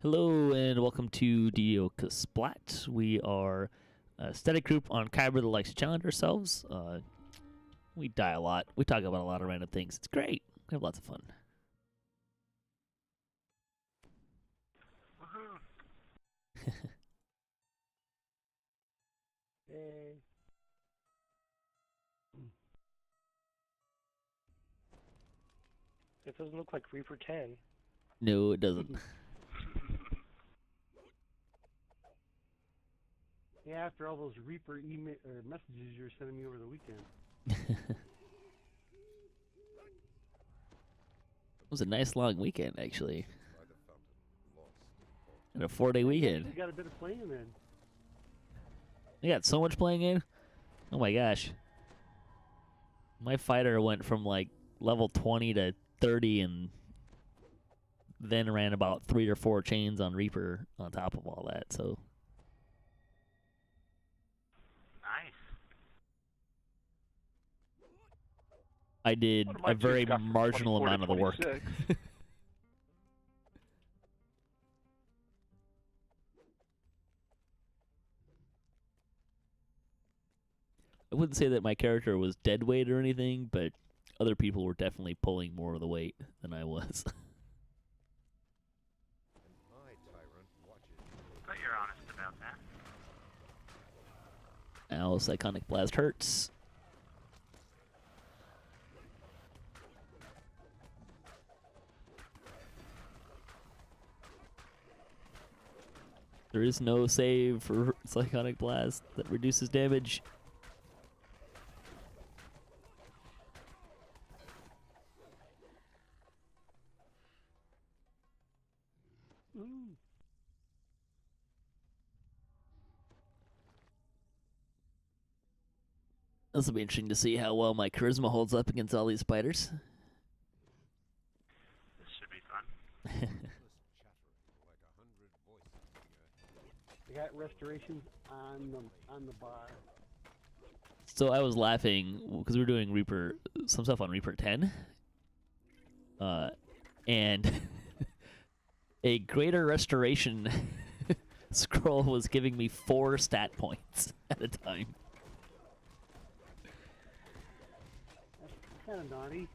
Hello and welcome to DDOCaSplat. We are a static group on Khyber that likes to challenge ourselves. We die a lot. We talk about a lot of random things. It's great. We have lots of fun. Hey. It doesn't look like Reaper 10. No, it doesn't. Yeah, after all those Reaper email or messages you were sending me over the weekend. It was a nice long weekend, actually. And a 4-day weekend. You got a bit of playing in. I got so much playing in. Oh my gosh. My fighter went from like level 20 to 30 and then ran about 3 or 4 chains on Reaper on top of all that, so. Nice. I did a very marginal amount of the work. I wouldn't say that my character was dead weight or anything, but other people were definitely pulling more of the weight than I was. But you're honest about that. Ow, Psychonic Blast hurts. There is no save for Psychonic Blast that reduces damage. Ooh. This will be interesting to see how well my charisma holds up against all these spiders. This should be fun. I got restorations on the bar. So I was laughing because we were doing Reaper, some stuff on Reaper 10. And a greater restoration scroll was giving me 4 stat points at a time. That's kind of naughty.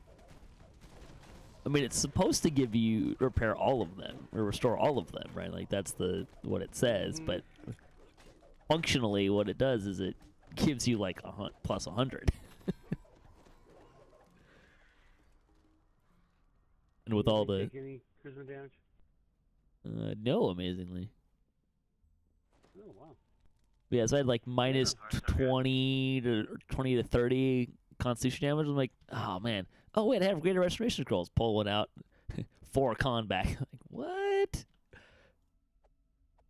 I mean, it's supposed to give you repair all of them or restore all of them, right? Like that's what it says, but functionally, what it does is it gives you like plus 100. And with all the take any charisma damage? no, amazingly. Oh wow. Yeah, so I had like minus 20 to 30 constitution damage. I'm like, oh man. Oh wait, I have greater restoration scrolls. Pull one out. 4 con back. Like, what?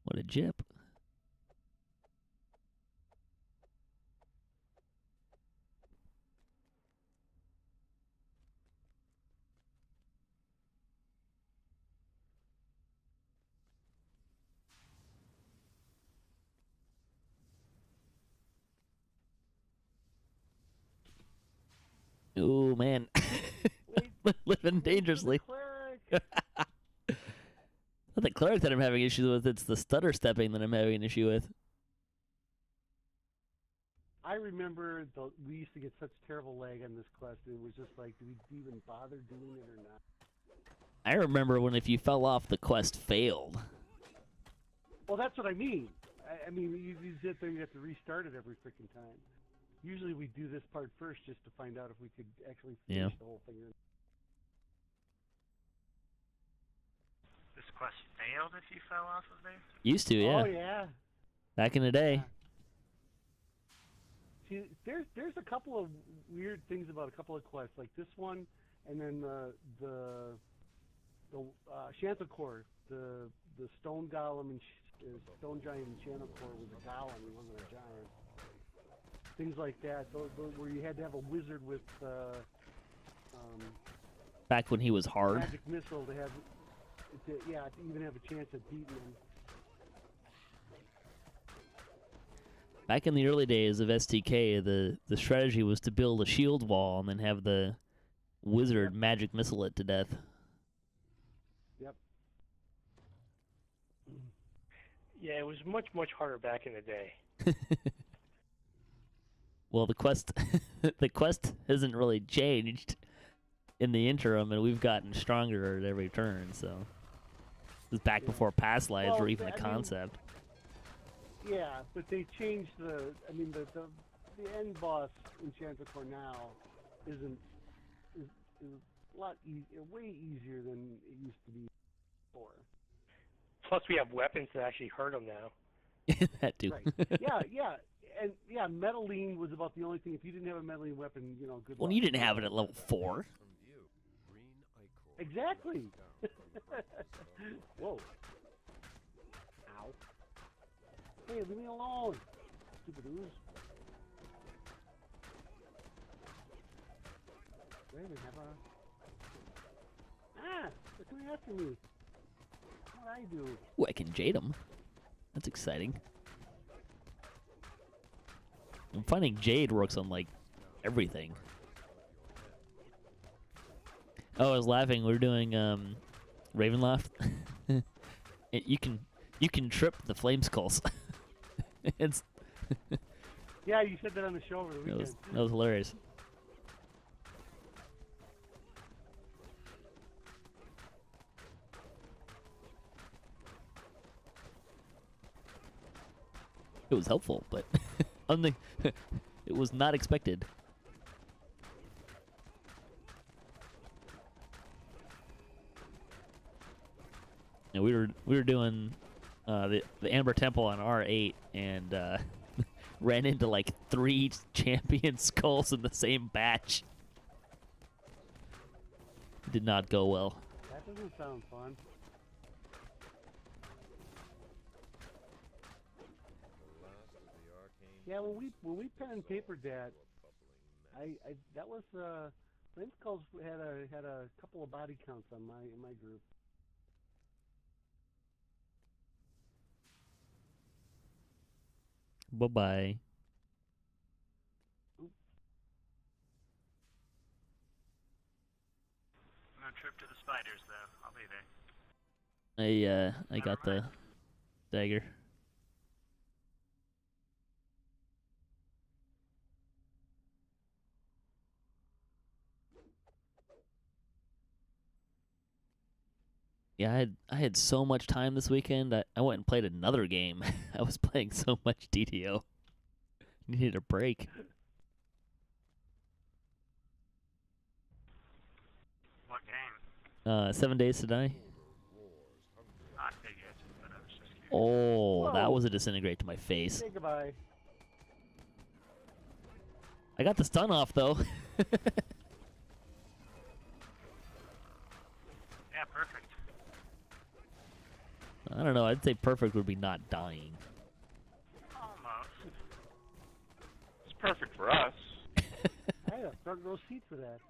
What a jip. Oh man. Living dangerously. Not the cleric that I'm having issues with, it's the stutter stepping that I'm having an issue with. I remember we used to get such terrible lag on this quest, and it was just like, do we even bother doing it or not? I remember when if you fell off, the quest failed. Well, that's what I mean. I mean, you sit there, you have to restart it every freaking time. Usually we do this part first just to find out if we could actually finish the whole thing. This quest failed if you fell off of there? Used to, yeah. Oh, yeah. Back in the day. See, there's a couple of weird things about a couple of quests, like this one, and then the Shantakor, the stone golem and stone giant and Shantakor was a golem, he wasn't a giant. Things like that, those where you had to have a wizard with Back when he was hard. magic missile to even have a chance at beating him. Back in the early days of STK, the strategy was to build a shield wall and then have the wizard magic missile it to death. Yep. Yeah, it was much, much harder back in the day. Well, the quest, the quest hasn't really changed in the interim, and we've gotten stronger at every turn. So, this is back before past lives Well, were even a I mean, concept. Yeah, but they changed the. I mean, the end boss in Chanticleer now is a lot way easier than it used to be before. Plus, we have weapons that actually hurt them now. That too. Right. Yeah. And yeah, Metalline was about the only thing. If you didn't have a Metalline weapon, you know, good Well, luck. you didn't have it at level 4. Exactly. Whoa. Ow. Hey, leave me alone, stupid ooze. Wait a minute, have a... Ah! They're coming after me. What'd I do? Ooh, I can jade him. That's exciting. I'm finding jade works on like everything. Oh, I was laughing. We're doing Ravenloft. You can trip the flame skulls. It's Yeah, you said that on the show over the weekend. that was hilarious. It was helpful, but it was not expected. And we were doing the Amber Temple on R8 and ran into like 3 champion skulls in the same batch. Did not go well. That doesn't sound fun. Yeah, when we pen and papered that, I that was Flame Skulls had a couple of body counts on in my group. Bye-bye. No trip to the spiders, though. I'll be there. I got the dagger. Yeah, I had so much time this weekend. I went and played another game. I was playing so much DDO. Needed a break. What game? 7 Days to Die. I figured, but I was just curious. Oh, that Whoa. was a disintegrate to my face. Say goodbye. I got the stun off though. Yeah, perfect. I don't know. I'd say perfect would be not dying. Almost. It's perfect for us. I had a front row seat for that.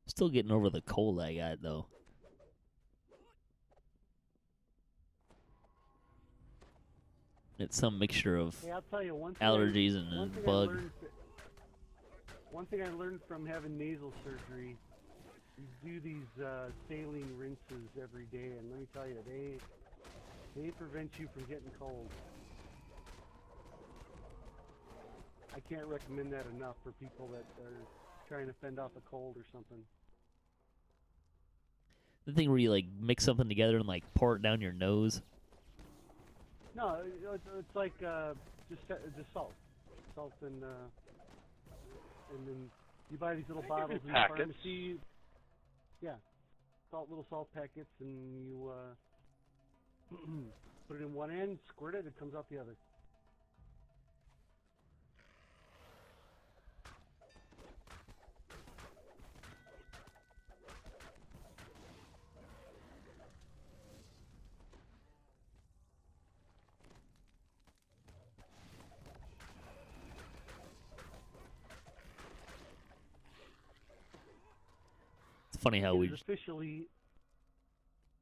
Still getting over the cold I got though. It's some mixture of Hey, I'll tell you one thing. allergies and a bug. One thing I learned from having nasal surgery, you do these saline rinses every day, and let me tell you, they prevent you from getting cold. I can't recommend that enough for people that are trying to fend off a cold or something. The thing where you like mix something together and like pour it down your nose. No, it's like just salt, and then you buy these little bottles in the packets. pharmacy. Yeah, little salt packets, and you put it in one end, squirt it, it comes out the other. funny how it is officially.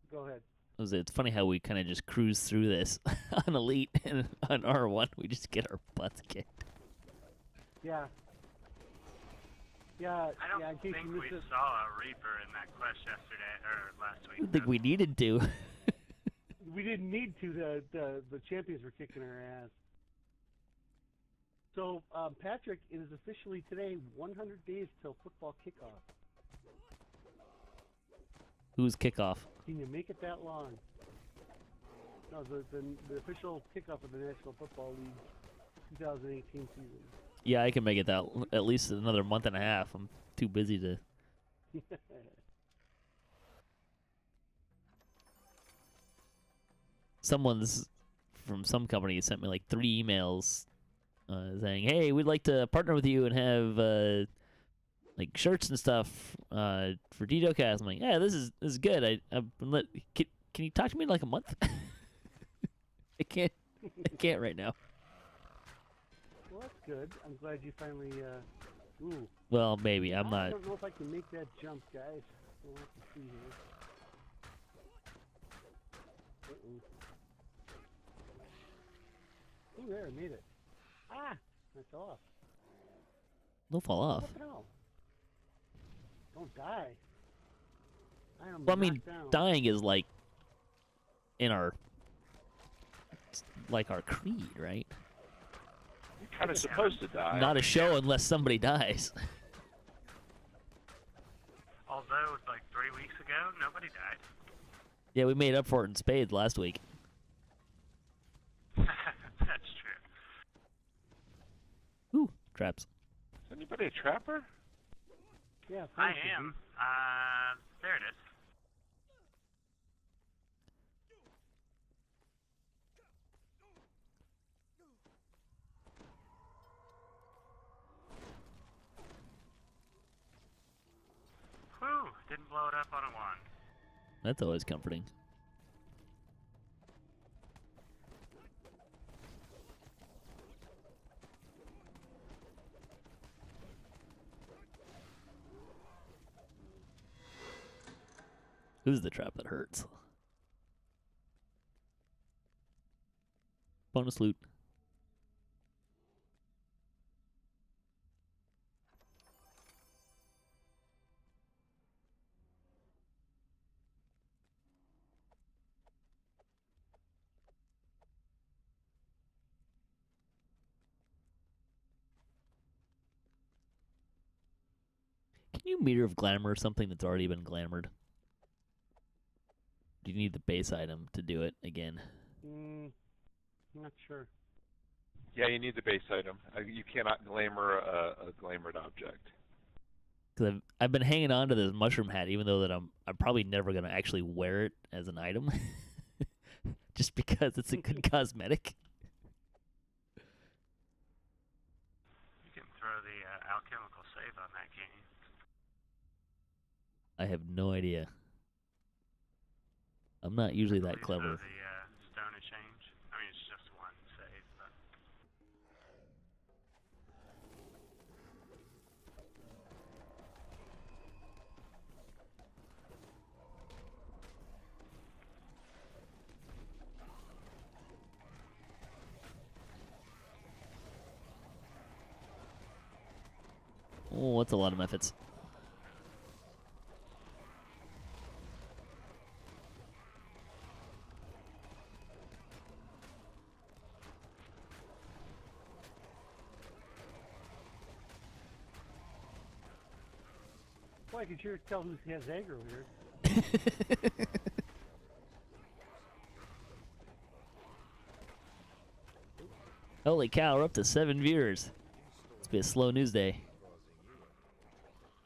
Go ahead. it's funny how we kind of just cruise through this on Elite and on R1. We just get our butts kicked. Yeah. Yeah. I don't yeah. In case think you we missed it. saw a Reaper in that quest yesterday or last I week. don't think we needed to. We didn't need to. The champions were kicking our ass. So, Patrick, it is officially today 100 days till football kickoff. Who's kickoff? Can you make it that long? No, the official kickoff of the National Football League 2018 season. Yeah, I can make it that at least another month and a half. I'm too busy to. Someone's from some company sent me like 3 emails saying, "Hey, we'd like to partner with you and have like shirts and stuff for DDOCast." I'm like, "Yeah, this is good. Can you talk to me in like a month?" I can't right now. Well, that's good. I'm glad you finally. Ooh. Well, maybe I'm I not. don't know if I can make that jump, guys. We'll have to see here. Ooh, there, I made it. Ah, I fell off. Don't fall off. What the hell? Don't die. I am Well, I mean, knocked down. dying is like in our creed, right? You're kind of supposed to die. Not a show unless somebody dies. Although, like 3 weeks ago, nobody died. Yeah, we made up for it in spades last week. That's true. Ooh, traps. Is anybody a trapper? Yeah, I thank you, am. dude. There it is. Whew, didn't blow it up on a 1. That's always comforting. Who's the trap that hurts? Bonus loot. Can you meter of glamour something that's already been glamored? Do you need the base item to do it again? Not sure. Yeah, you need the base item. You cannot glamour a glamored object. Because I've been hanging on to this mushroom hat, even though that I'm probably never gonna actually wear it as an item, just because it's a good cosmetic. You can throw the alchemical save on that game. I have no idea. I'm not usually that Please clever. throw the Stone of Change. I mean, it's just one save, but... Oh, that's a lot of methods. Well, I can sure tell who has aggro here. Holy cow, we're up to 7 viewers. It's been a slow news day.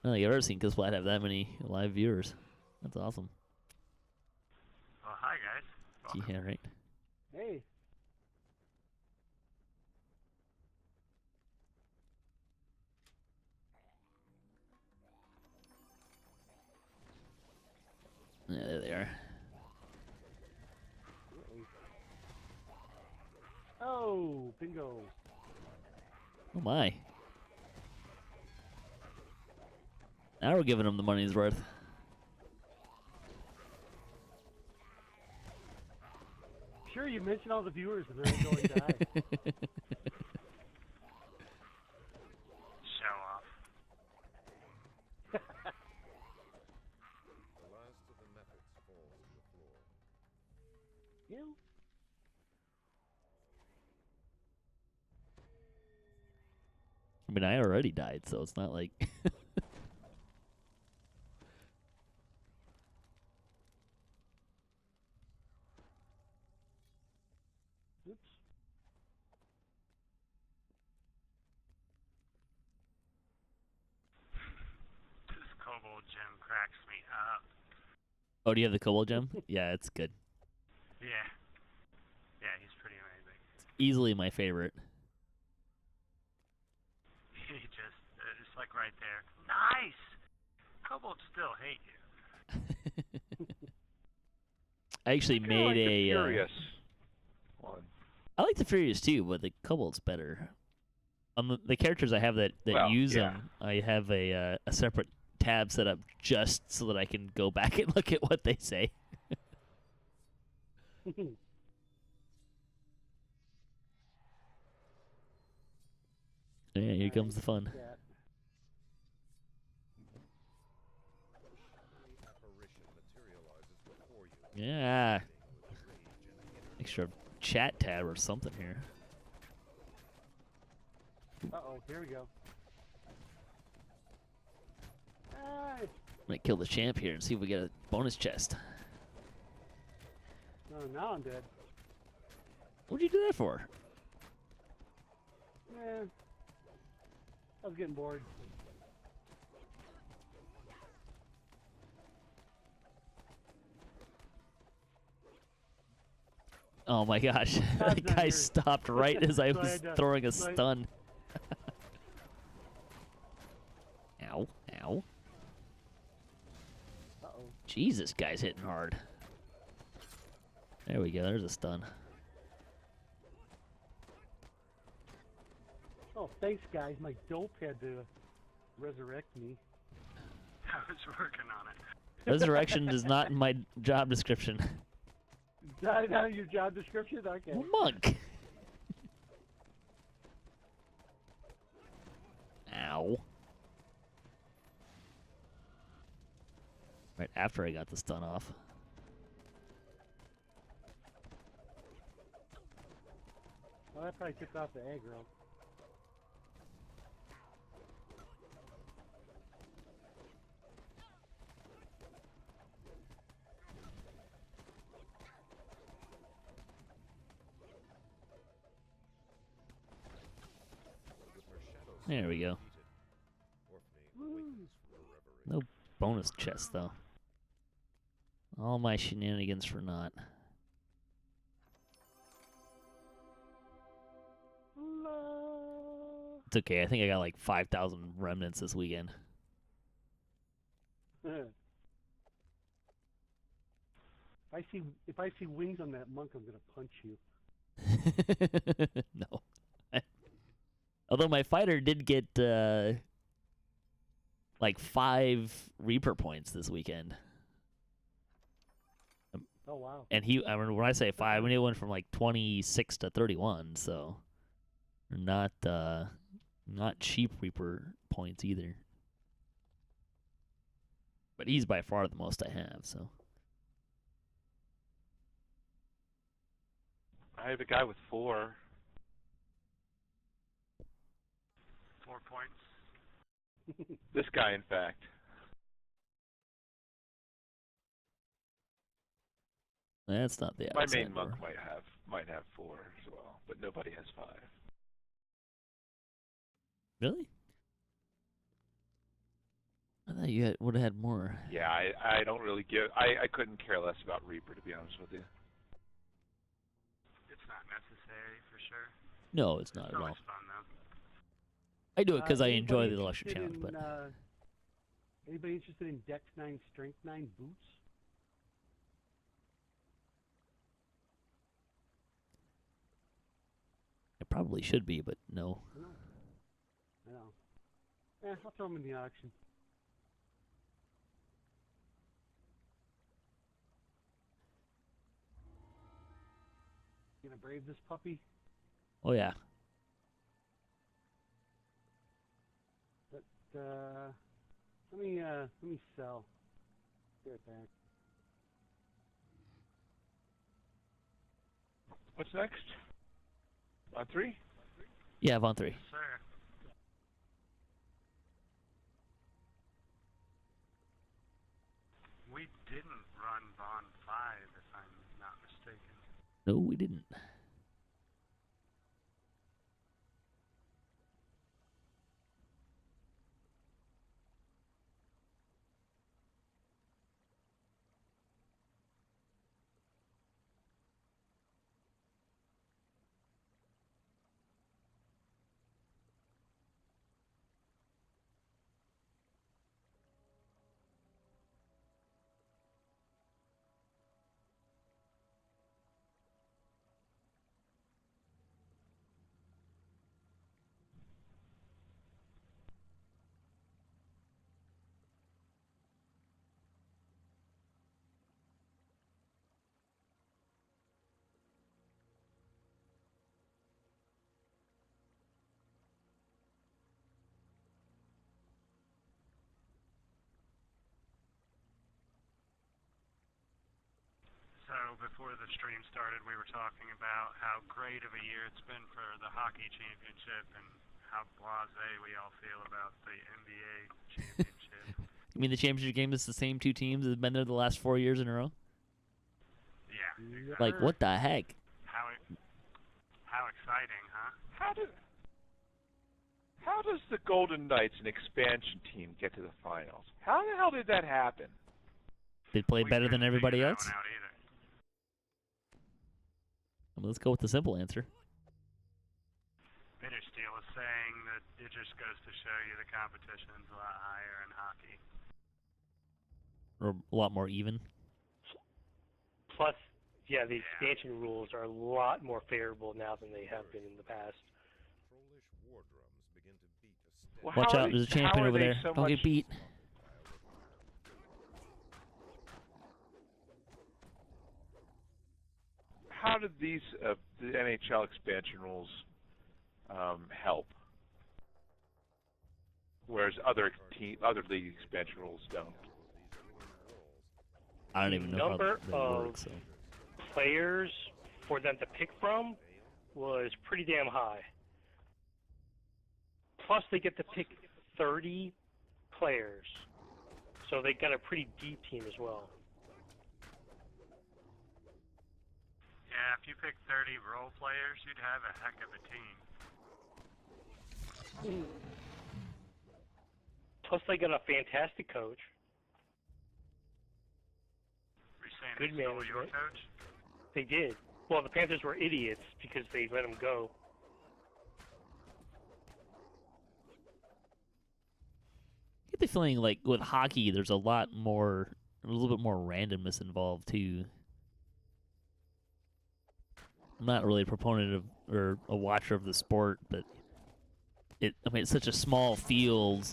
I don't think I've ever seen Cosplay have that many live viewers. That's awesome. Well, hi, guys. Welcome. Yeah, right. Hey. Yeah, there they are. Oh, bingo. Oh my. Now we're giving them the money's worth. Sure, you mention all the viewers and then I go and die. Show off. The last of the methods falls to the floor. You know? I mean, I already died, so it's not like... Oops. This Kobold gem cracks me up. Oh, do you have the Cobalt Gem? Yeah, it's good. Yeah. Yeah, he's pretty amazing. Easily my favorite. He just, it's like right there. Nice! Kobolds still hate you. I actually I kinda like made the a... Furious one. I like the Furious too, but the Cobalt's better. On the characters I have that Well, use yeah. them, I have a separate tab set up just so that I can go back and look at what they say. Yeah, here comes the fun. Yeah. Apparition materializes before you. Yeah. With rage and energy. Extra chat tab or something here. Uh-oh, here we go. Ah, Might kill the champ here and see if we get a bonus chest. no, now I'm dead. What'd you do that for? Yeah. I was getting bored. Oh my gosh. Todd's That not guy here. stopped right as I So I was had to- throwing a so I- stun. Ow, ow. Uh-oh. Jesus, guy's hitting hard. There we go, there's a stun. Oh, thanks, guys. My dope had to resurrect me. I was working on it. Resurrection is not in my job description. Is that not your job description? Okay. I'm a monk. Ow. Right after I got the stun off. Well, that probably took off the aggro. With her shadow There we go. defeated, Orphnae awakens from her reverie. No bonus chest, though. All my shenanigans for naught. It's okay, I think I got like 5,000 remnants this weekend. If I see wings on that monk, I'm gonna punch you. No. Although my fighter did get like 5 Reaper points this weekend. Oh wow. And I mean, when I say 5, I mean it went from like 26 to 31, so not cheap Reaper points either. But he's by far the most I have, so. I have a guy with 4. 4 points. This guy, in fact. That's not the My outside main monk door. might have 4 as well, but nobody has 5. Really? I thought you would have had more. Yeah, I don't really give. I couldn't care less about Reaper, to be honest with you. It's not necessary for sure. No, it's not It's at all. always fun though. I do it because I enjoy Anybody the Electric interested Challenge, but anybody interested in Dex 9, Strength 9 boots? I probably should be, but no. I know. I'll throw them in the auction. gonna brave this puppy? Oh yeah. But let me sell. Get it back. What's next? On 3? Yeah, Von 3. Yes, sir. We didn't run Bond 5, if I'm not mistaken. No, we didn't. So before the stream started, we were talking about how great of a year it's been for the hockey championship and how blasé we all feel about the NBA championship. You mean the championship game is the same 2 teams that have been there the last 4 years in a row? Yeah, exactly. Like, what the heck? How exciting, huh? How does the Golden Knights, an expansion team, get to the finals? How the hell did that happen? They played We better than couldn't everybody figure else? that one out either. I mean, let's go with the simple answer. Bitter Steel is saying that it just goes to show you the competition's a lot higher in hockey. Or a lot more even. Plus, yeah, the expansion rules are a lot more favorable now than they have been in the past. Trollish war drums begin to beat a steady Well, Watch how are out, they- there's a champion how are over they there. so Don't much- get beat. How did these the NHL expansion rules help, whereas other league expansion rules don't? I don't even know how Number that of works. So. players for them to pick from was pretty damn high. Plus, they get to pick 30 players, so they got a pretty deep team as well. Yeah, if you pick 30 role players, you'd have a heck of a team. Plus, they got a fantastic coach. Are you saying Good they stole your management. coach? They did. Well, the Panthers were idiots because they let him go. I get the feeling like with hockey, there's a little bit more randomness involved too. I'm not really a proponent of or a watcher of the sport, but it's such a small field,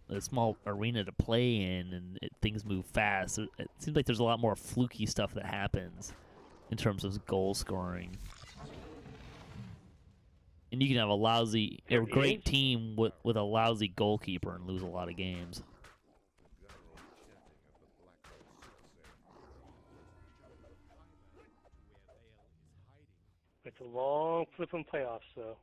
a small arena to play in, and things move fast. It seems like there's a lot more fluky stuff that happens in terms of goal scoring. And you can have a great team with a lousy goalkeeper and lose a lot of games. It's a long flipping playoffs, though.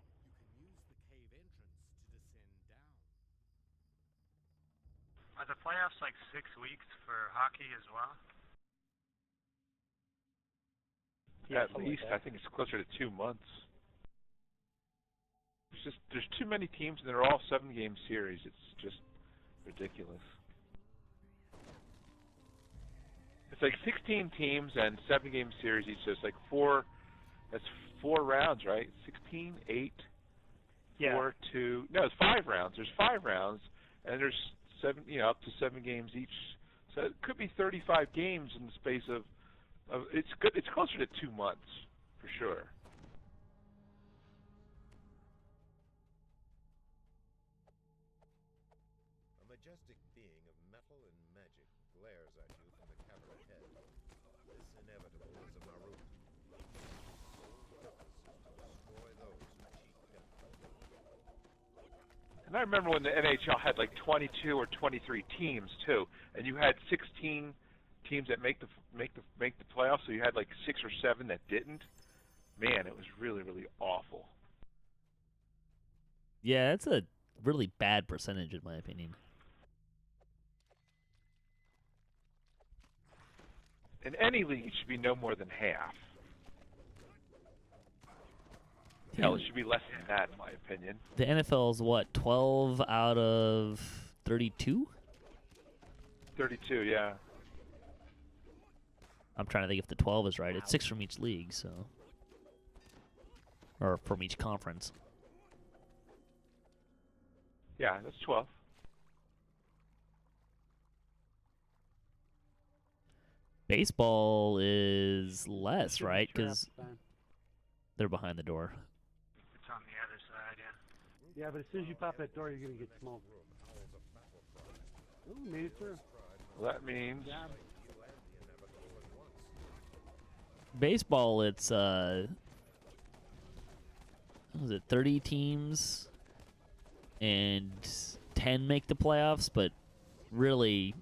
Are the playoffs like 6 weeks for hockey as well? Yeah, At something least, like that. I think it's closer to 2 months. There's too many teams, and they're all 7-game series. It's just ridiculous. It's like 16 teams and 7-game series each. So it's like that's 4 rounds, right? 16, 8, Yeah. 4, 2. No, it's 5 rounds. There's 5 rounds, and there's 7, up to 7 games each. So it could be 35 games in the space of it's good. It's closer to 2 months for sure. A majestic being of metal and magic glares at you from the cavern ahead. This inevitable is a Marut. Soul And I remember when the NHL had like 22 or 23 teams too, and you had 16 teams that make the playoffs, so you had like 6 or 7 that didn't. Man, it was really, really awful. Yeah, that's a really bad percentage in my opinion. In any league, it should be no more than half. Hell, it should be less than that, in my opinion. The NFL's what, 12 out of 32? 32, yeah. I'm trying to think if the 12 is right. It's 6 from each league, so. Or from each conference. Yeah, that's 12. Baseball is less, Should be right? draft Because time. they're behind the door. It's on the other side, yeah. Yeah, but as soon as you pop that door, you're gonna get smoked. Ooh, made it through. Well, that means Yeah. Baseball, it's what was it, 30 teams and 10 make the playoffs, but really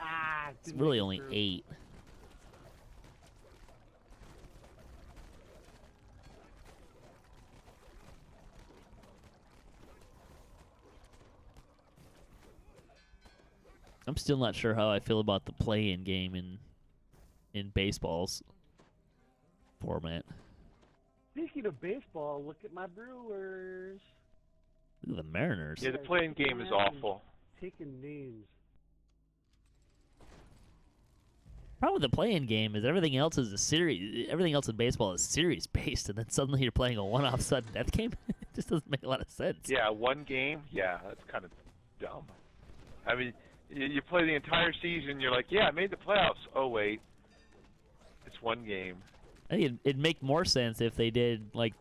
Ah, it's didn't really make it only through. 8. I'm still not sure how I feel about the play-in game in baseball's format. Speaking of baseball, look at my Brewers. Look at the Mariners. yeah, the playing game is awful. Taking names. Problem with the play-in game is everything else is a series. Everything else in baseball is series-based, and then suddenly you're playing a one-off sudden death game. It just doesn't make a lot of sense. Yeah, one game. Yeah, that's kind of dumb. I mean, you play the entire season. You're like, yeah, I made the playoffs. Oh wait, it's one game. I think it'd make more sense if they did like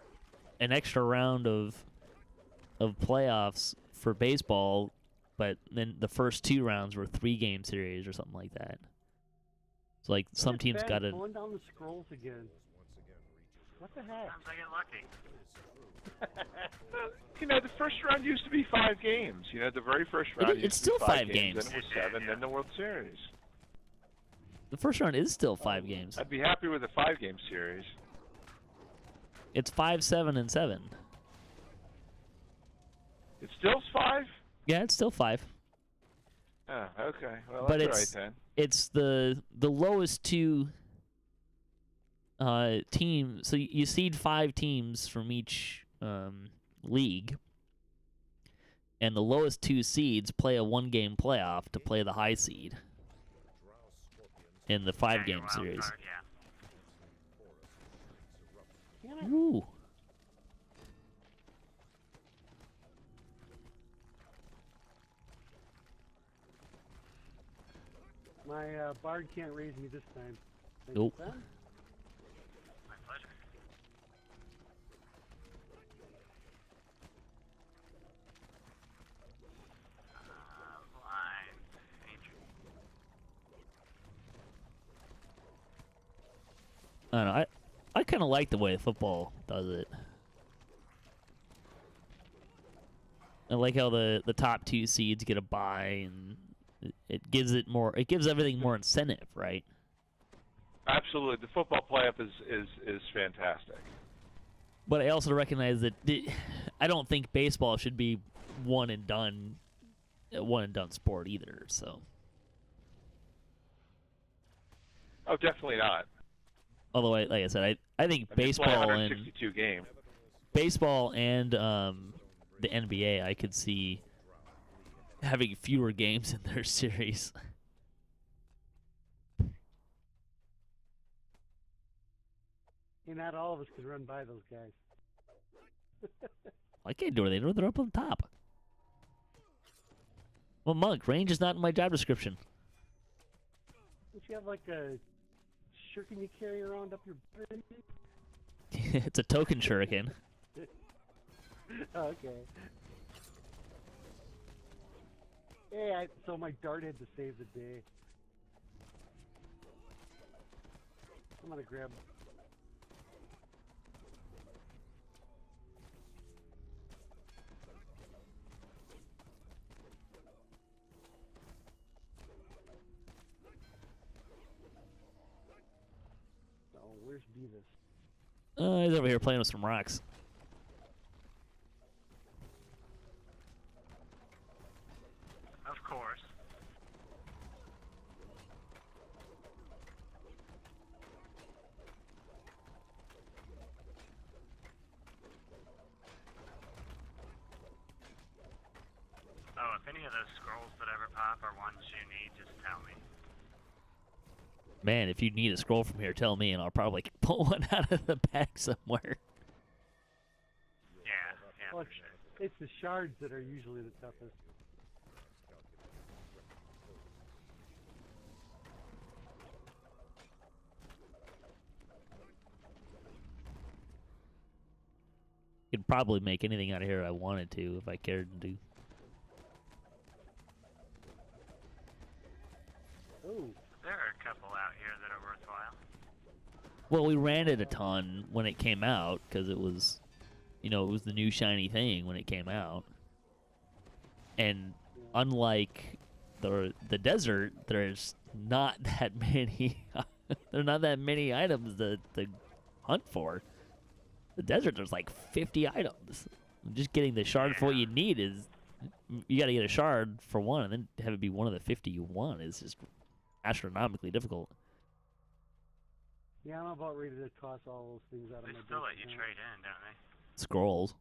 an extra round of playoffs for baseball, but then the first 2 rounds were 3-game series or something like that. So like some Look at teams Ben got to. Pulling down the scrolls again. What the heck? Sometimes I get lucky. You know, the first round used to be 5 games. You know, the very first round it's used to be still 5 5 games. Then it was 7, then the World Series. The first round is still 5 games. I'd be happy with a 5-game series. It's 5, 7, and 7. It's still 5? Yeah, it's still 5. Oh, okay. Well, But that's it's- all right then. It's the lowest 2 teams. So you seed 5 teams from each league, and the lowest 2 seeds play a 1-game playoff to play the high seed in the 5-game Wild series. card, yeah. Can I? Ooh. My bard can't raise me this time. Thank Nope. you, Ben. My pleasure. Blind Angel. I don't know. I kind of like the way football does it. I like how the top 2 seeds get a bye, and it gives it more. It gives everything more incentive, right? Absolutely. The football playoff is fantastic. But I also recognize that I don't think baseball should be one and done sport either. So, Oh, definitely not. although like I said, I think I mean, it's only baseball 162 game. and the NBA, I could see having fewer games in their series. Hey, not all of us could run by those guys. I can't do anything. They're up on top. Well, Monk, range is not in my job description. Don't you have like a shuriken you carry around up your butt? It's a token shuriken. Okay. Hey, so my dart had to save the day. I'm gonna grab. over here playing with some rocks. Of course. Oh, if any of those scrolls that ever pop are ones you need, just tell me. Man, if you need a scroll from here, tell me, and I'll probably pull one out of the bag somewhere. Yeah, Well, for sure. it's the shards that are usually the toughest. Could probably make anything out of here I wanted to if I cared to. Oh, There are a couple out here that are worthwhile. Well, we ran it a ton when it came out because it was, it was the new shiny thing when it came out. And unlike the desert, there's not that many. There are not that many items to hunt for. The desert, there's like 50 items. Just getting the shard for what you need is, you got to get a shard for one, and then have it be one of the 50 you want is just astronomically difficult. yeah, I'm about ready to toss all those things out of They my still let bank you account. trade in, don't they? Scrolls,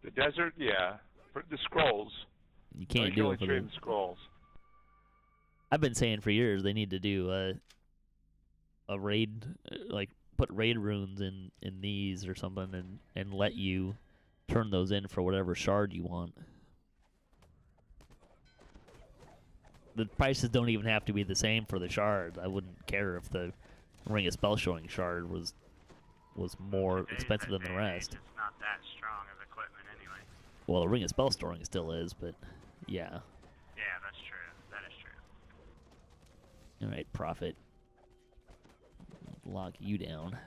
The desert, yeah. For the scrolls. you can't you do only it for trade the. in scrolls. I've been saying for years they need to do a raid, like put raid runes in these or something, and let you turn those in for whatever shard you want. The prices don't even have to be the same for the shard. I wouldn't care if the Ring of Spell Showing shard was more Today's expensive than the day and age, rest. It's not that strong of equipment anyway. Well, the Ring of Spell Storing still is, but yeah. Yeah, that's true. That is true. All right, Prophet. Lock you down.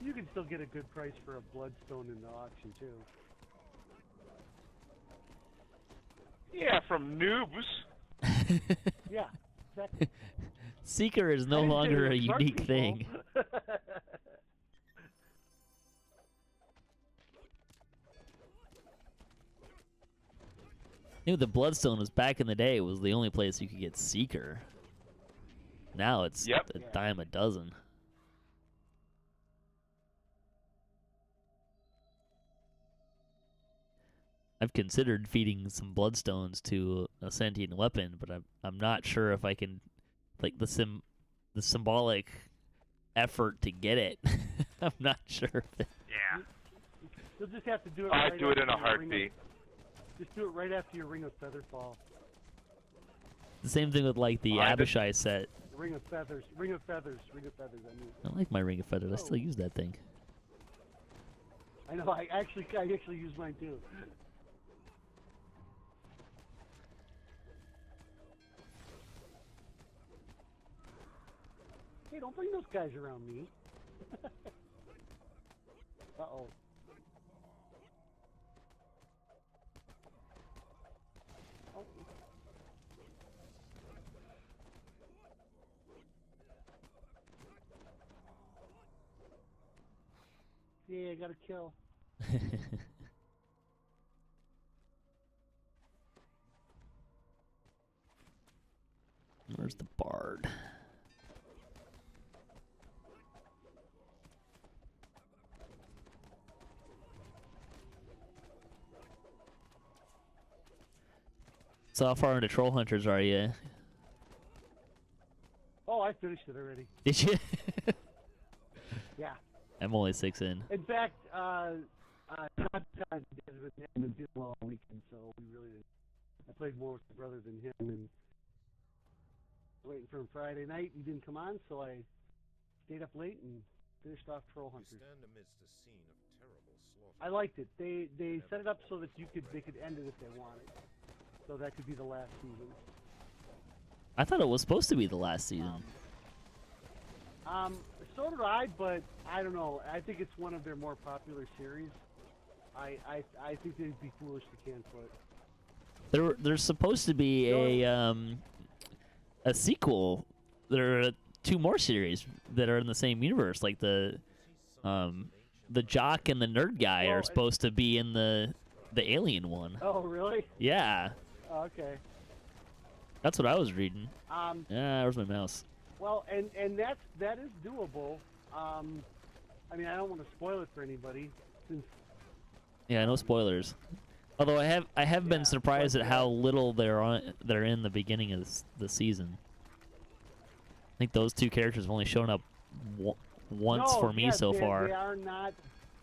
You can still get a good price for a bloodstone in the auction too. Yeah, from noobs. Yeah, exactly. Seeker is no I didn't say longer they a were smart unique people. thing. The Bloodstone was back in the day. It was the only place you could get Seeker. Now it's Yep. a dime a dozen. I've considered feeding some Bloodstones to a sentient weapon, but I'm not sure if I can, like the symbolic effort to get it. I'm not sure. Yeah. You'll just have to do it. I'd right do it in a after your ring of- heartbeat. Just do it right after your Ring of Featherfall. The same thing with like the Well, Abishai set. Ring of Feathers. Ring of Feathers. Ring of Feathers. I mean, I like my Ring of Feathers. I still use that thing. I know. I actually use mine too. Hey, don't bring those guys around me. Uh-oh. Oh. Yeah, I got a kill. Where's the bard? So how far into Troll Hunters are you? Oh, I finished it already. Did you? Yeah. I'm only 6 in. In fact, Todd has been doing well all weekend, so we really didn't. I played more with my brother than him, and waiting for him Friday night. He didn't come on, so I stayed up late and finished off Troll You Hunters. stand amidst a scene of terrible slaughter. I liked it. They set it up so that they could end it if they wanted. So that could be the last season. I thought it was supposed to be the last season. So did I, but I don't know. I think it's one of their more popular series. I think they'd be foolish to cancel it. There's supposed to be a sequel. There are 2 more series that are in the same universe, like the the jock and the nerd guy Well, are supposed to be in the alien one. Oh, really? Yeah, Okay. that's what I was reading. Um, Yeah, where's my mouse? well, and that is doable. I mean, I don't want to spoil it for anybody, since Yeah, no spoilers. Although I have been Yeah, surprised but, at how little they're in the beginning of the season. I think those two characters have only shown up once no, for me yeah, so they, far, They are not.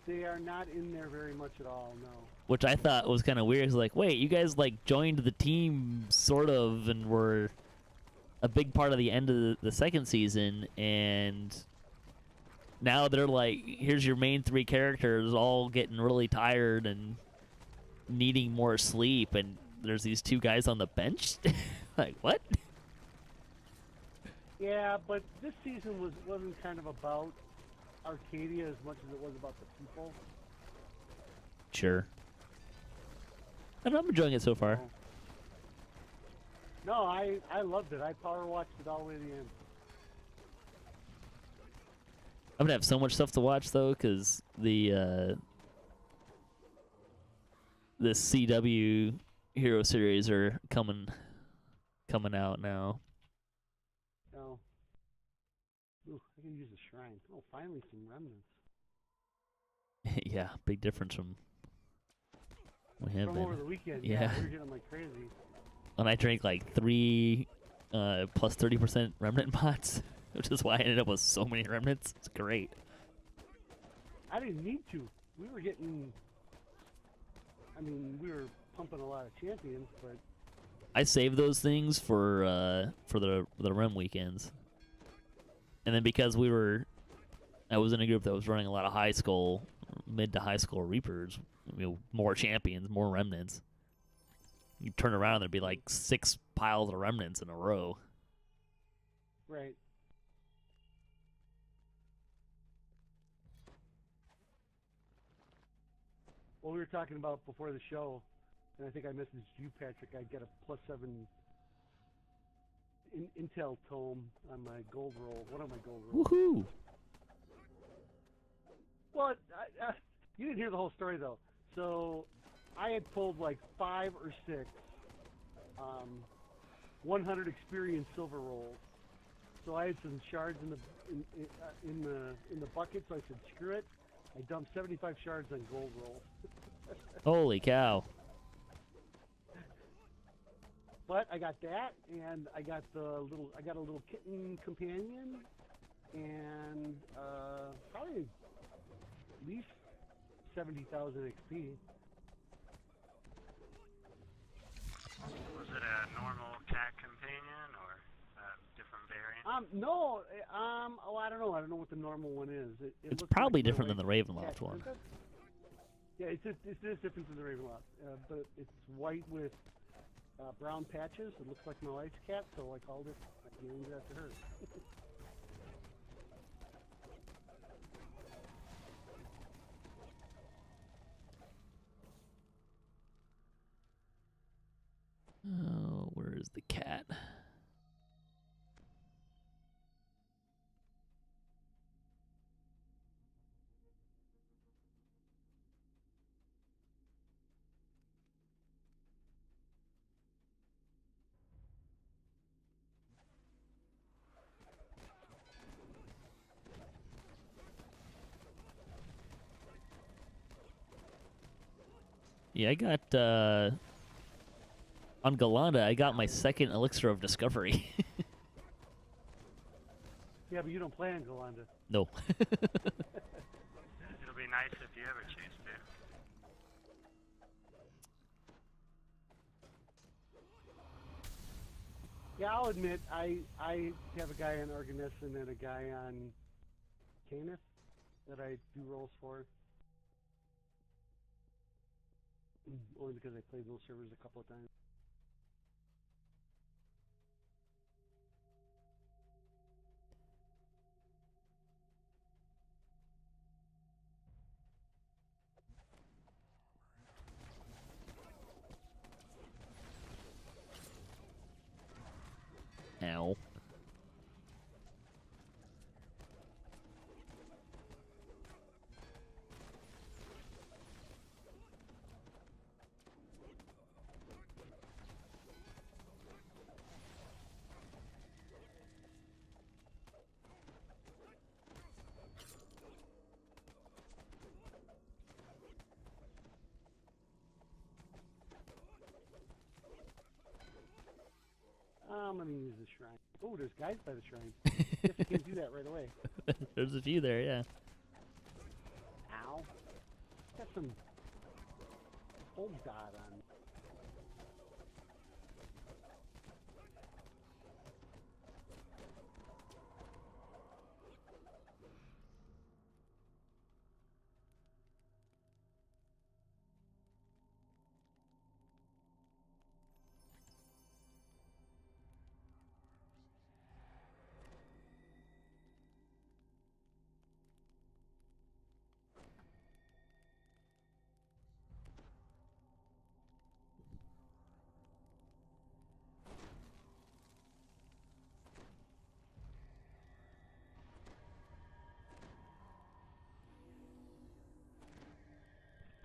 They are not in there very much at all. No. which I thought was kind of weird. It's like, wait, you guys like joined the team sort of and were a big part of the end of the second season, and now they're like, here's your main three characters all getting really tired and needing more sleep, and there's these two guys on the bench. Like, what? Yeah, but this season wasn't kind of about Arcadia as much as it was about the people. Sure. And I'm enjoying it so far. No, I loved it. I power watched it all the way to the end. I'm gonna have so much stuff to watch though, because the CW Hero series are coming out now. No. Ooh, I can use a shrine. Oh, finally some remnants. Yeah, big difference from we have From over been. the weekend. Yeah. We were getting like crazy. And I drank like 3 plus 30% remnant pots, which is why I ended up with so many remnants. It's great. I didn't need to. We were getting. I mean, we were pumping a lot of champions, but I saved those things for the rem weekends, and then because I was in a group that was running a lot of mid to high school reapers, more champions, more remnants. You turn around and there'd be like 6 piles of remnants in a row. right. Well, we were talking about before the show, and I think I messaged you, Patrick. I get a +7 intel tome on my gold roll. One of my gold rolls. Woohoo! Well, you didn't hear the whole story though. So, I had pulled like 5 or 6 100 experience silver rolls. So I had some shards in the bucket. So I said, screw it. I dumped 75 shards on gold rolls. Holy cow! But I got that, and I got a little kitten companion, and probably at least 70,000 XP. Was it a normal cat companion or a different variant? No, oh, I don't know. I don't know what the normal one is. It It's looks probably like my different than the wife's Ravenloft cat. one. Yeah, it is different than the Ravenloft, but it's white with brown patches. It looks like my wife's cat, so I called it. I named it after her. Oh, where is the cat? Yeah, I got on Galanda. I got my second elixir of discovery. Yeah, but you don't play on Galanda. No. It'll be nice if you ever choose to. Yeah, I'll admit, I have a guy on Arganesson and a guy on Canis that I do rolls for. Only because I played those servers a couple of times. Ow. summoning is the shrine. Oh, there's guys by the shrine. Guess you can't do that right away. There's a few there, yeah. Ow. Got some old dot on.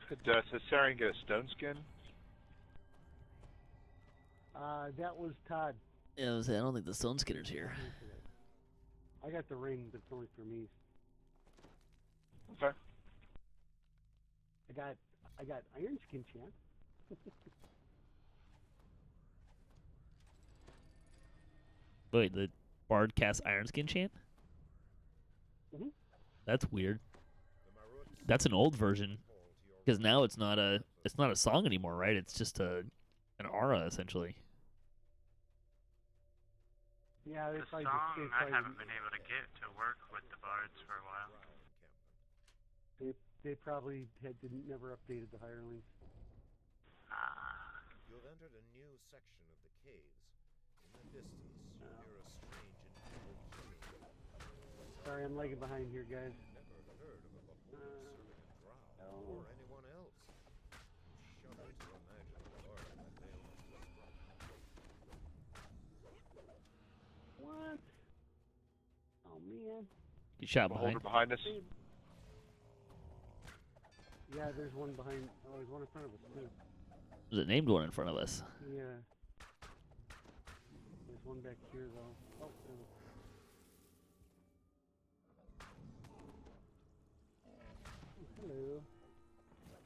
Could Cesarion get a stone skin? That was Todd. Yeah, I was saying, I don't think the Stone Skinner's here. I got the ring, but it's only for me. Okay. I got Iron Skin chant. Wait, the Bard cast Iron Skin chant? Mhm. That's weird. The Maruts That's an old version, fall to your because now it's not a song anymore, right? It's just an aura essentially. Yeah, The they probably song just, I haven't been able to get to work with the bards for a while. encampment. they probably never updated the hirelings. Ah, You have entered a new section of the caves. In the distance, you hear a strange and evil humming. Sorry, I'm lagging behind here, guys. Never heard of a baboon serving a drow Oh. or anyone else. You shudder to imagine the burden that they must have brought. What? Oh man. Get shot Beholder behind. behind us. Yeah, there's one behind. Oh, there's one in front of us too. There's a named one in front of us. Yeah. There's one back here though. Oh. Hello.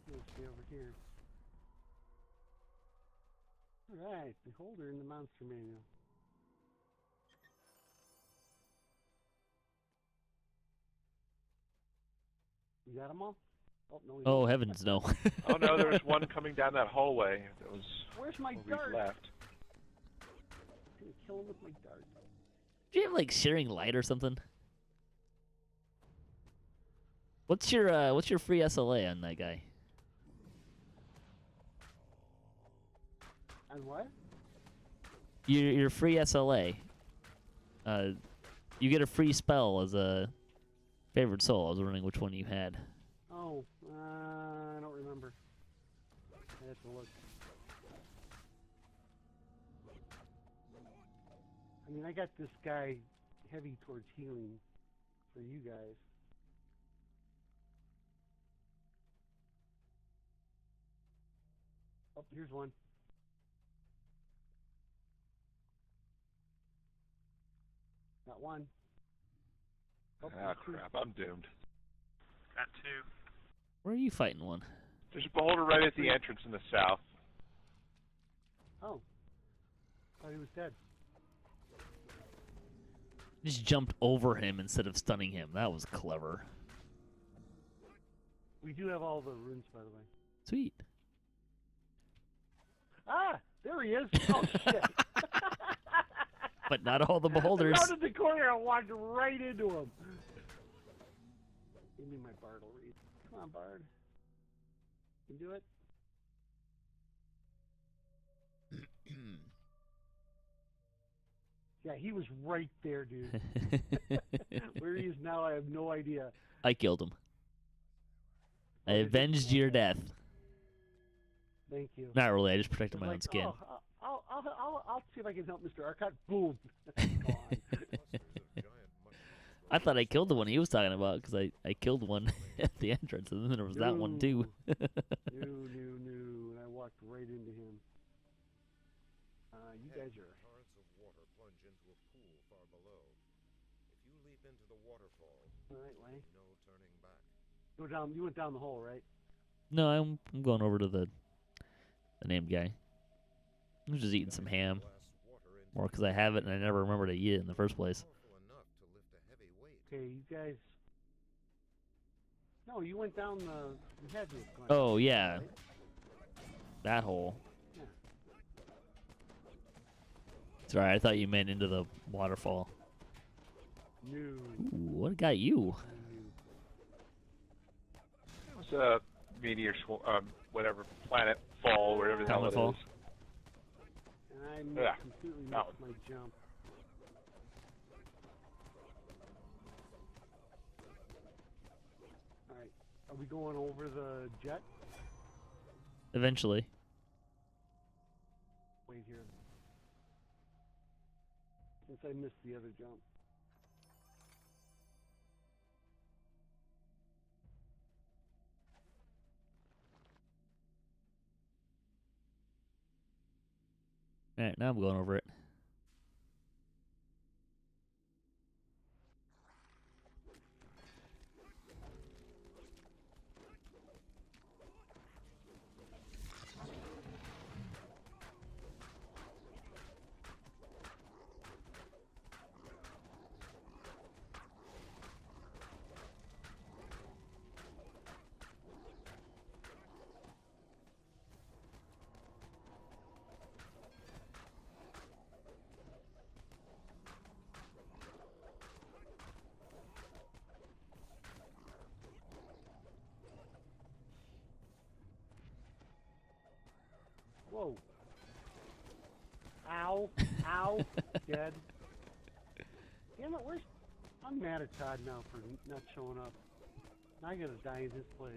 Let's stay over here. Alright, Beholder in the Monster Manual. You got them all? Oh, no, we Oh don't. heavens, no! Oh no, there was one coming down that hallway. That was Where's my where dart? we left. I'm gonna kill him with my dart. Do you have like Searing Light or something? What's your free SLA on that guy? And what? Your free SLA. You get a free spell as a favorite soul. I was wondering which one you had. Oh, I don't remember. I have to look. I mean, I got this guy heavy towards healing for you guys. Oh, here's one. Got one. Oh, Ah there's two. crap, I'm doomed. got two. Where are you fighting one? There's a beholder right at the entrance in the south. Oh. Thought he was dead. Just jumped over him instead of stunning him. That was clever. We do have all the runes, by the way. Sweet. Ah! There he is! Oh, shit! But not all the beholders. I rounded the corner and walked right into him. Give me my Bard will read. Come on, Bard. You can do it? Yeah, he was right there, dude. Where he is now, I have no idea. I killed him. I Oh, you did? avenged your death. Thank you. Not really. I just protected my Like, own skin. oh, I'll see if I can help Mr. Arcot. Boom. Gone. Clusters of giant mushrooms I thought I killed the one he was talking about because I killed one at the entrance, and then there was that one too. No. And I walked right into him. You guys are. Torrents of water plunge into a pool far below. If you leap into the waterfall, All right, Lang. no turning back. You went down the hole, right? No, I'm going over to the named guy. I'm just eating some ham. Blasts water into Or because I have it and I never remember to eat it in the first place. Powerful enough to lift a heavy weight. Okay, you guys. No, you went down the. You had to have gone Oh, down, yeah. right? That hole. Yeah. Sorry, I thought you meant into the waterfall. No. Ooh, what got you? No. It was a meteor, whatever, planet fall, whatever the hell Comet it fall. is. And I Yeah. completely missed Mountain. my jump. Alright. Are we going over the jet? Eventually. Wait here. Since I missed the other jump. Alright, now I'm going over it. Whoa. Ow. Ow. Dead. Damn it, where's... I'm mad at Todd now for not showing up. Now I gotta die in his place.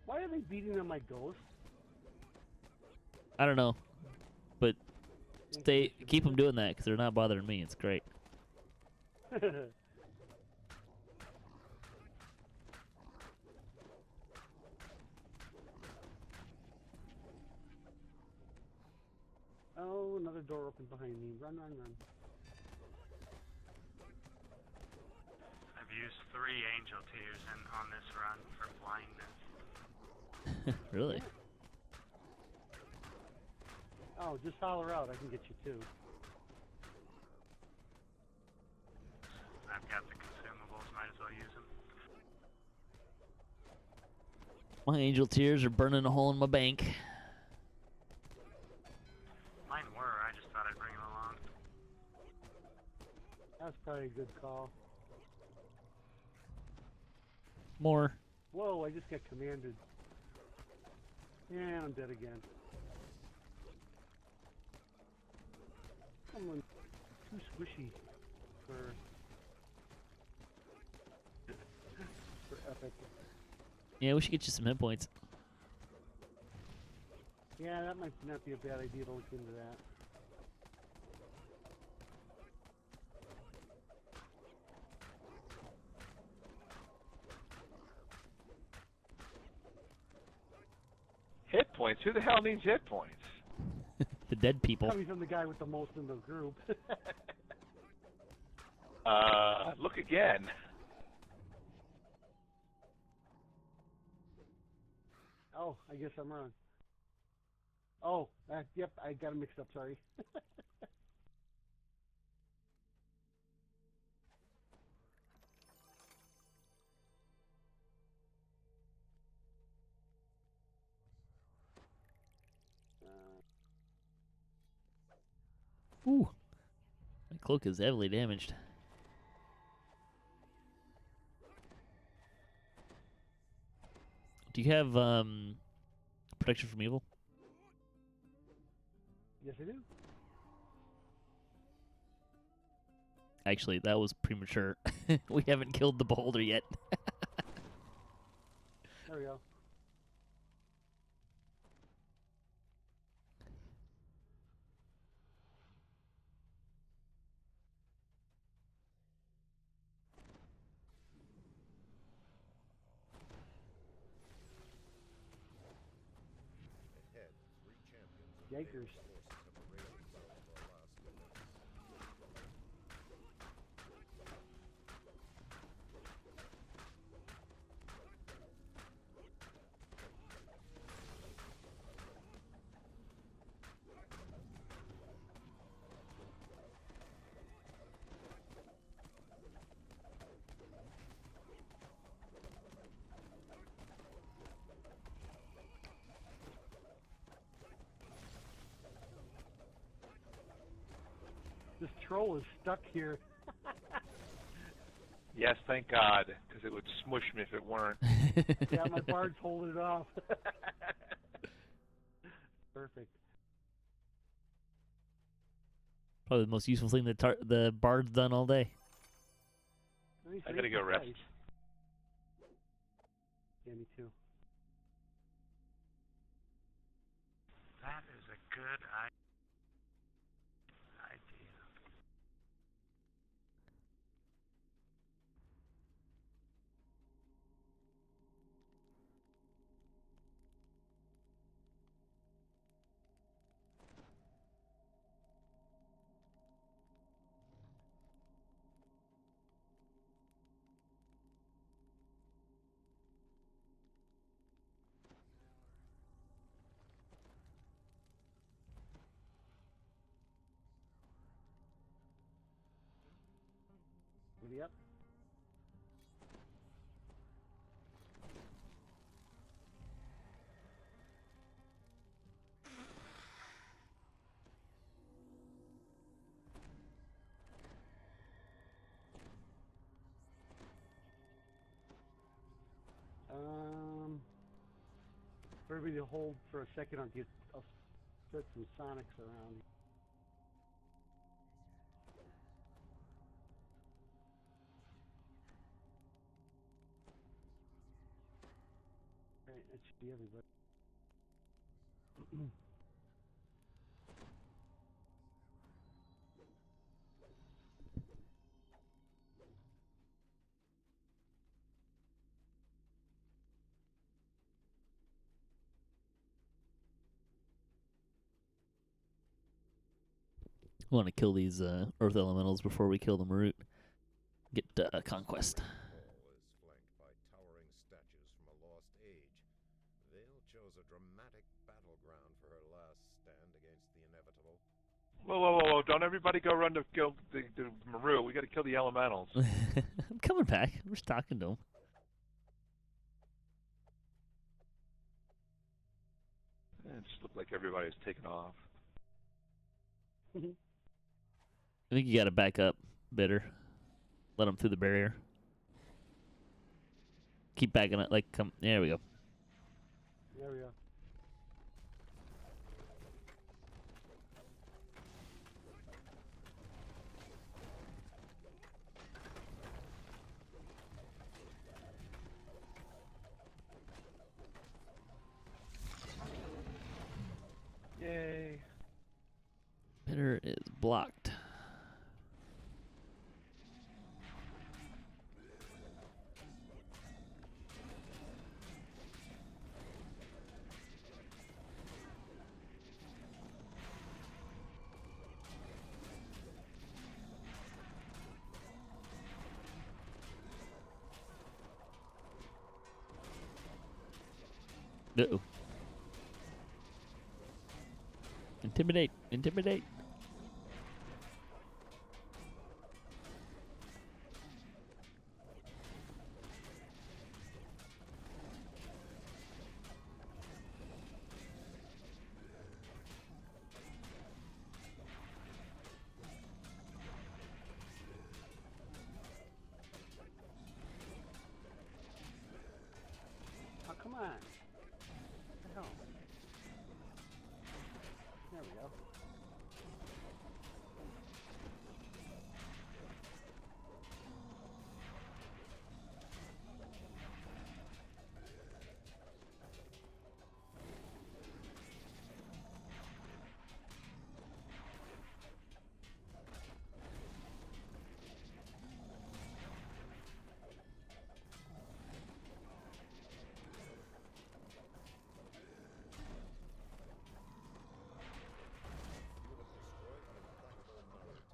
Why are they beating on my ghost? I don't know. But keep them doing that because they're not bothering me. It's great. Oh, another door open behind me. Run, run, run. I've used 3 angel tears on this run for blindness. Really? Oh, just holler out. I can get you too. I've got the consumables, might as well use them. My angel tears are burning a hole in my bank. Mine were, I just thought I'd bring them along. That's probably a good call. More. Whoa, I just got commanded. Yeah, I'm dead again. I'm too squishy for epic. Yeah, we should get you some hit points. Yeah, that might not be a bad idea to look into that. Hit points? Who the hell needs hit points? The dead people. Coming from the guy with the most in the group. Look again. Oh, I guess I'm wrong. Oh, yep, I got them mixed up, sorry. Ooh. My cloak is heavily damaged. Do you have protection from evil? Yes, I do. Actually, that was premature. We haven't killed the beholder yet. There we go. Ahead, 3 champions of Yikers. Vader's forces have paraded south of Alaska. control is stuck here. Yes, thank God, because it would smush me if it weren't. Yeah, my bard's holding it off. Perfect. Probably the most useful thing that the bard's done all day. I gotta go rest. Yeah, me too. That is a good idea. Yep. Everybody to hold for a second. I'll set some sonics around. Right, that should be everybody. We want to kill these earth elementals before we kill the Marut. Get conquest. Hall is flanked by towering statues from a lost age. Vale chose a dramatic battleground for her last stand against the inevitable. Whoa, whoa, whoa, whoa. Don't everybody go run to kill the Maru. We gotta kill the elementals. I'm coming back. I'm just talking to him. It just looked like everybody's taken off. I think you got to back up, Bitter. Let them through the barrier. Keep backing up. Like, come. There we go. There we go. Yay. Bitter is blocked. Uh-oh. Intimidate. Intimidate. Oh, come on. What the hell? There we go.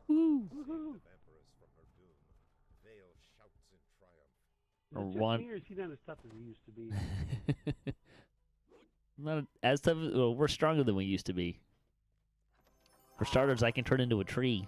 Woo. Woohoo! Empress from her doom. Vale shouts in triumph. Is it just One. me, or is he not as tough as he used to be? Not as tough. Well, we're stronger than we used to be. For starters, I can turn into a tree.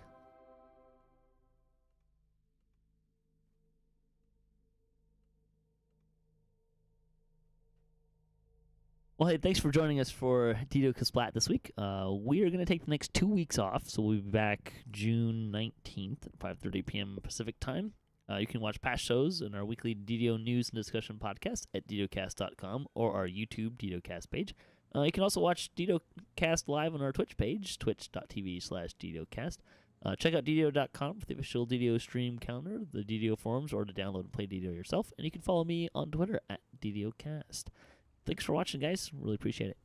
Well, hey, thanks for joining us for DDOCaSplat this week. We are going to take the next 2 weeks off, so we'll be back June 19th at 5:30 p.m. Pacific time. You can watch past shows and our weekly DDO news and discussion podcast at DDOCast.com or our YouTube DDOCast page. You can also watch DDOCast live on our Twitch page, twitch.tv/DDOCast. Check out DDO.com for the official DDO stream calendar, the DDO forums, or to download and play DDO yourself. And you can follow me on Twitter at DDOCast. Thanks for watching, guys. Really appreciate it.